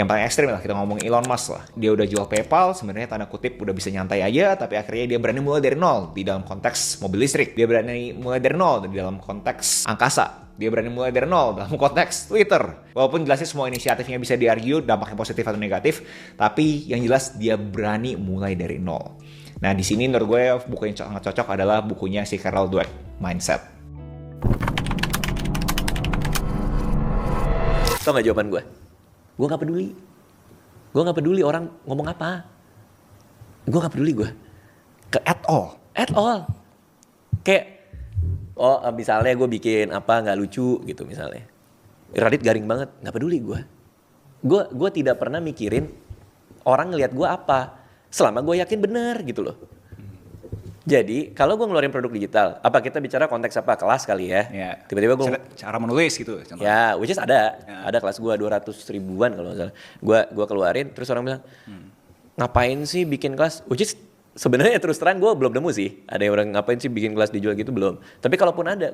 Yang paling ekstrim lah, kita ngomong Elon Musk lah. Dia udah jual PayPal, sebenarnya tanda kutip udah bisa nyantai aja, tapi akhirnya dia berani mulai dari nol di dalam konteks mobil listrik. Dia berani mulai dari nol di dalam konteks angkasa. Dia berani mulai dari nol dalam konteks Twitter. Walaupun jelasnya semua inisiatifnya bisa di-argue, dampaknya positif atau negatif, tapi yang jelas dia berani mulai dari nol. Nah, di sini menurut gue buku yang sangat cocok adalah bukunya si Carol Dweck, Mindset. Tau gak jawaban gue? Gue gak peduli. Gue gak peduli orang ngomong apa. Gue gak peduli gue. At all. At all. Kayak, misalnya gue bikin apa gak lucu gitu misalnya. Radit garing banget, gak peduli gue. Gue tidak pernah mikirin orang ngelihat gue apa. Selama gue yakin bener gitu loh. Jadi, kalau gue ngeluarin produk digital, apa kita bicara konteks apa? Kelas kali ya. Ya. Tiba-tiba gue cara menulis gitu contohnya. ya, which is ada. Ada kelas gue 200 ribuan kalau nggak salah. Gue keluarin, terus orang bilang, ngapain sih bikin kelas? Which is sebenarnya terus terang gue belum nemu sih. Ada yang orang ngapain sih bikin kelas dijual gitu belum. Tapi kalaupun ada,